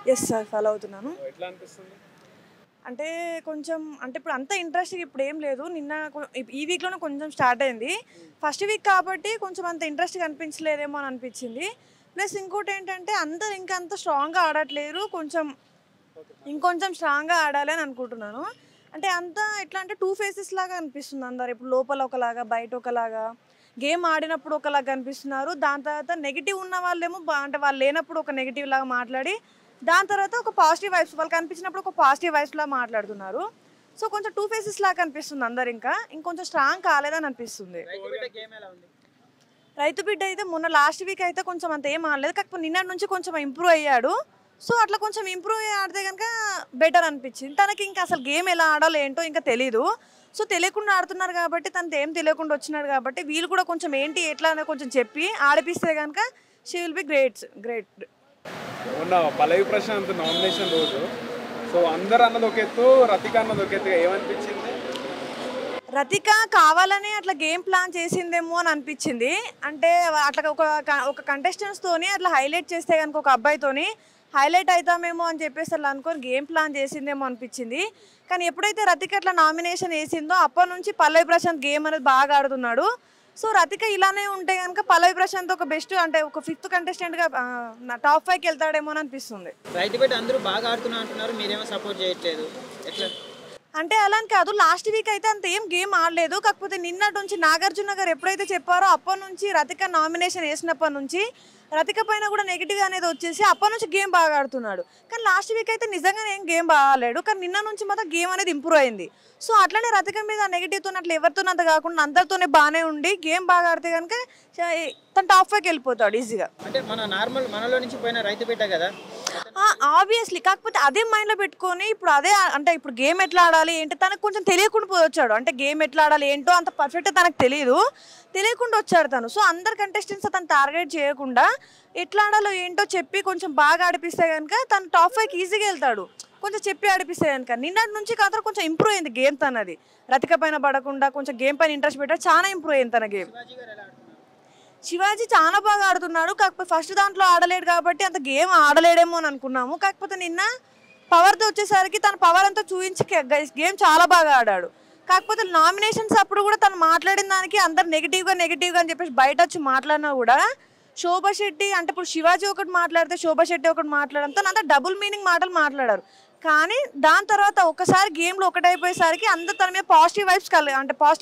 Yes sir. Follow అవుతున్నాను. ఎట్లా అనిపిస్తుంది? అంటే కొంచెం అంటే ఇప్పుడు అంత ఇంట్రెస్ట్‌గా ఇప్పుడేం లేదు. నిన్న ఈ వీక్‌లోనే కొంచెం స్టార్ట్ అయింది. ఫస్ట్ వీక్ కాబట్టి కొంచెం అంత ఇంట్రెస్ట్‌గా అనిపించలేదేమో అని అనిపించింది. ప్లస్ ఇంకోటేంటంటే అందరూ ఇంకా అంత స్ట్రాంగ్‌గా ఆడట్లేరు. ఇంకొంచెం స్ట్రాంగ్‌గా ఆడాలి అని అనుకుంటున్నాను. అంటే అంతా ఎట్లా అంటే 2 ఫేసెస్ లాగా అనిపిస్తుంది అందరు. ఇప్పుడు లోపల ఒకలాగా, బయట ఒకలాగా, గేమ్ ఆడినప్పుడు ఒకలాగా కనిపిస్తున్నారు. దాని తర్వాత నెగెటివ్ ఉన్న వాళ్ళేమో అంటే వాళ్ళు లేనప్పుడు ఒక నెగెటివ్ లాగా మాట్లాడి, దాని తర్వాత ఒక పాజిటివ్ వైబ్స్ వాళ్ళు కనిపించినప్పుడు ఒక పాజిటివ్ వైబ్స్‌లా మాట్లాడుతున్నారు. సో, కొంచెం 2 ఫేసెస్ లాగా కనిపిస్తుంది అందరింకా. ఇంకొంచెం స్ట్రాంగ్ కాలేదని అనిపిస్తుంది. రైతు బిడ్డ గేమ్ ఎలా ఉంది? రైతు బిడ్డ అయితే మొన్న లాస్ట్ వీక్ అయితే కొంచెం అంత ఏం ఆడలేదు. కాకపోతే నిన్నటి నుంచి కొంచెం ఇంప్రూవ్ అయ్యాడు. సో, అట్లా కొంచెం ఇంప్రూవ్ అయ్యి ఆడితే గనుక బెటర్ అనిపించింది. తనకి ఇంకా అసలు గేమ్ ఎలా ఆడాలో ఏంటో ఇంకా తెలీదు. సో, తెలియకుండా ఆడుతున్నారు కాబట్టి తనకి ఏం తెలియకుండా వచ్చినాడు కాబట్టి వీళ్ళు కూడా కొంచెం ఏంటి ఎట్లా అని కొంచెం చెప్పి ఆడిపిస్తే గనుక షీ విల్ బి గ్రేట్. మొన్న పల్లవి ప్రశాంత్ నామినేషన్ రోజు సో అందరు అన్నది ఒక ఎత్తు, రతిక అన్నది ఒక ఎత్తుగా ఏమనిపించింది? రతిక కావాలనే అట్లా గేమ్ ప్లాన్ చేసిందేమో అని అనిపించింది. అంటే అట్లా ఒక కంటెస్టెంట్స్తోని అట్లా హైలైట్ చేస్తే కనుక ఒక అబ్బాయితోని హైలైట్ అవుతామేమో అని చెప్పేసి అట్లా అనుకొని గేమ్ ప్లాన్ చేసిందేమో అనిపించింది. కానీ ఎప్పుడైతే రతిక అట్లా నామినేషన్ వేసిందో అప్పటి నుంచి పల్లవి ప్రశాంత్ గేమ్ అనేది బాగా ఆడుతున్నాడు. సో రతిక ఇలానే ఉంటే కనుక పల్లవి ప్రశాంత్ ఒక బెస్ట్ అంటే ఒక 5th కంటెస్టెంట్గా టాప్ 5కి వెళ్తాడేమో అని అనిపిస్తుంది. రైతు బిడ్డ అందరూ బాగా ఆడుతున్నా అంటున్నారు, మీరేమో సపోర్ట్ చేయట్లేదు. ఎట్లా? అంటే అలా అని కాదు. లాస్ట్ వీక్ అయితే అంత ఏం గేమ్ ఆడలేదు. కాకపోతే నిన్నటి నుంచి నాగార్జున గారు ఎప్పుడైతే చెప్పారో అప్పటి నుంచి రతిక నామినేషన్ వేసినప్పటి నుంచి రతిక పైన కూడా నెగిటివ్ అనేది వచ్చేసి అప్పటి నుంచి గేమ్ బాగా ఆడుతున్నాడు. కానీ లాస్ట్ వీక్ అయితే నిజంగానే ఏం గేమ్ బాగా ఆడలేడు. కానీ నిన్న నుంచి మాత్రం గేమ్ అనేది ఇంప్రూవ్ అయింది. సో అట్లనే రతిక మీద నెగిటివ్తో అట్లా ఎవరితోనంత కాకుండా అందరితోనే బాగానే ఉండి గేమ్ బాగా ఆడితే కనుక తను టాప్ 5కి వెళ్ళిపోతాడు ఈజీగా. అంటే మనలో నుంచి పోయిన రైతు బిడ్డ కదా. ఆబ్వియస్లీ. కాకపోతే అదే మైండ్లో పెట్టుకొని ఇప్పుడు అదే అంటే ఇప్పుడు గేమ్ ఎట్లా ఆడాలి ఏంటి తనకు కొంచెం తెలియకుండా వచ్చాడు. అంటే గేమ్ ఎట్లా ఆడాలి ఏంటో అంత పర్ఫెక్ట్గా తనకు తెలియకుండా వచ్చాడు తను. సో అందరు కంటెస్టెంట్స్ తను టార్గెట్ చేయకుండా ఎట్లా ఆడాలో ఏంటో చెప్పి కొంచెం బాగా ఆడిపిస్తే కనుక తను టాప్ 5కి ఈజీగా వెళ్తాడు. కొంచెం చెప్పి ఆడిపిస్తే కనుక నిన్నటి నుంచి కాదు కొంచెం ఇంప్రూవ్ అయింది గేమ్ తనది. రతిక పైన పడకుండా కొంచెం గేమ్ పైన ఇంట్రెస్ట్ పెట్టాడు. చాలా ఇంప్రూవ్ అయింది తన గేమ్. శివాజీ గారు ఎలా ఆడుతున్నారు? శివాజీ చాలా బాగా ఆడుతున్నాడు. కాకపోతే ఫస్ట్ దాంట్లో ఆడలేడు కాబట్టి అంత గేమ్ ఆడలేడేమో అని అనుకున్నాము. కాకపోతే నిన్న పవర్తో వచ్చేసరికి తన పవర్ అంతా చూపించి గేమ్ చాలా బాగా ఆడాడు. కాకపోతే నామినేషన్స్ అప్పుడు కూడా తను మాట్లాడిన దానికి అందరు నెగిటివ్గా అని చెప్పేసి బయట వచ్చి మాట్లాడినా కూడా శోభా శెట్టి అంటే ఇప్పుడు శివాజీ ఒకటి మాట్లాడితే శోభా శెట్టి ఒకటి మాట్లాడడంతో అంతా డబుల్ మీనింగ్ మాటలు మాట్లాడారు. కానీ దాని తర్వాత ఒకసారి గేమ్లో ఒకటైపోయేసరికి అందరు తన మీద పాజిటివ్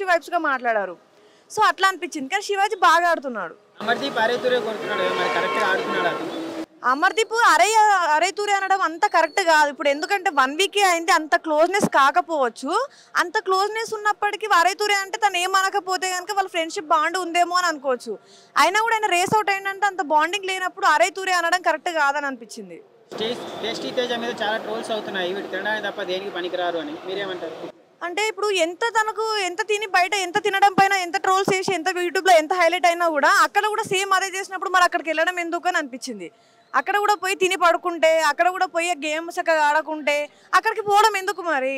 వైబ్స్గా మాట్లాడారు. సో అట్లా అనిపించింది. కానీ శివాజీ బాగా ఆడుతున్నాడు. అమర్దీప్ అరేతురే కొడుతున్నాడు కదా, మరి కరెక్ట్గా ఆడుతున్నాడు అతను? అమర్దీప్ అరే తూరి అనడం అంత కరెక్ట్ కాదు. ఇప్పుడు ఎందుకంటే 1 వీకే అయింది, అంత క్లోజ్నెస్ కాకపోవచ్చు. అంత క్లోజ్నెస్ ఉన్నప్పటికీ అరే తూరి అంటే తను ఏమనకపోతే కనుక వాళ్ళ ఫ్రెండ్షిప్ బాండ్ ఉందేమో అని అనుకోవచ్చు. అయినా కూడా ఆయన రేస్ అవుట్ అయిందంటే అంత బాండింగ్ లేనప్పుడు అరే తూరి అనడం కరెక్ట్ కాదని అనిపించింది. టేస్టీ తేజ మీద చాలా ట్రోల్స్ అవుతున్నాయి, వీడు తినడానికి తప్ప దేనికి పనికిరారు అని, మీరేమంటారు? అంటే ఇప్పుడు తనకు ఎంత తిని బయట ఎంత తినడం పైన ఎంత ట్రోల్స్ చేసి ఎంత యూట్యూబ్లో ఎంత హైలైట్ అయినా కూడా అక్కడ కూడా సేమ్ అదే చేసినప్పుడు మరి అక్కడికి వెళ్ళడం ఎందుకు అని అనిపించింది. అక్కడ కూడా పోయి తిని పడుకుంటే అక్కడ కూడా పోయి గేమ్ చక్కగా ఆడకుంటే అక్కడికి పోవడం ఎందుకు మరి?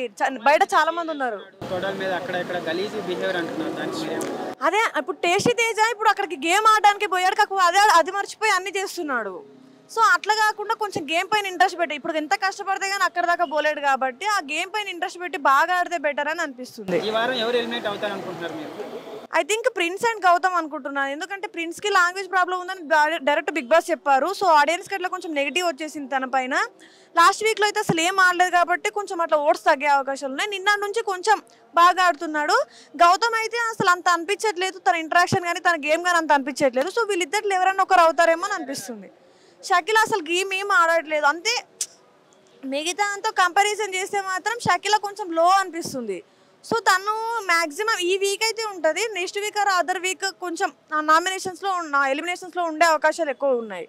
బయట చాలా మంది ఉన్నారు. గొడవల మీద అక్కడ ఇక్కడ గలీజ్ బిహేవియర్ అంటున్నారు, దానికి మీరేమంటారు? అదే ఇప్పుడు టేస్టీ తేజ ఇప్పుడు అక్కడికి గేమ్ ఆడడానికి పోయాడు. కాకపోతే అది మర్చిపోయి అన్ని చేస్తున్నాడు. సో అట్లా కాకుండా కొంచెం గేమ్ పైన ఇంట్రెస్ట్ పెట్టి ఇప్పుడు ఎంత కష్టపడితే కానీ అక్కడ దాకా పోలేడు కాబట్టి ఆ గేమ్ పైన ఇంట్రెస్ట్ పెట్టి బాగా ఆడితే బెటర్ అని అనిపిస్తుంది. ఈ వారం ఎవరు ఎలిమినేట్ అవుతారు అనుకుంటున్నారు మీరు? I think Prince and Gautam అనుకుంటున్నాను. ఎందుకంటే ప్రిన్స్కి లాంగ్వేజ్ ప్రాబ్లం ఉందని డైరెక్ట్ బిగ్ బాస్ చెప్పారు. సో ఆడియన్స్కి అట్లా కొంచెం నెగిటివ్ వచ్చేసింది తన పైన. లాస్ట్ వీక్లో అయితే అసలు ఏం ఆడలేదు కాబట్టి కొంచెం అట్లా ఓట్స్ తగ్గే అవకాశాలు ఉన్నాయి. నిన్న నుంచి కొంచెం బాగా ఆడుతున్నాడు. గౌతమ్ అయితే అసలు అంత అనిపించట్లేదు, తన ఇంటరాక్షన్ కానీ తన గేమ్ కానీ అంత అనిపించట్లేదు. సో వీళ్ళిద్దరు ఎవరైనా ఒకరు అవుతారేమో అని అనిపిస్తుంది. షకిల్ అసలు గేమ్ ఏం ఆడట్లేదు అంతే. మిగతా అంతా కంపారిజన్ చేస్తే మాత్రం షకిల కొంచెం లో అనిపిస్తుంది. సో తను మ్యాక్సిమం ఈ వీక్ అయితే ఉంటుంది. Next week or other week కొంచెం నామినేషన్స్లో ఎలిమినేషన్స్లో ఉండే అవకాశాలు ఎక్కువ ఉన్నాయి.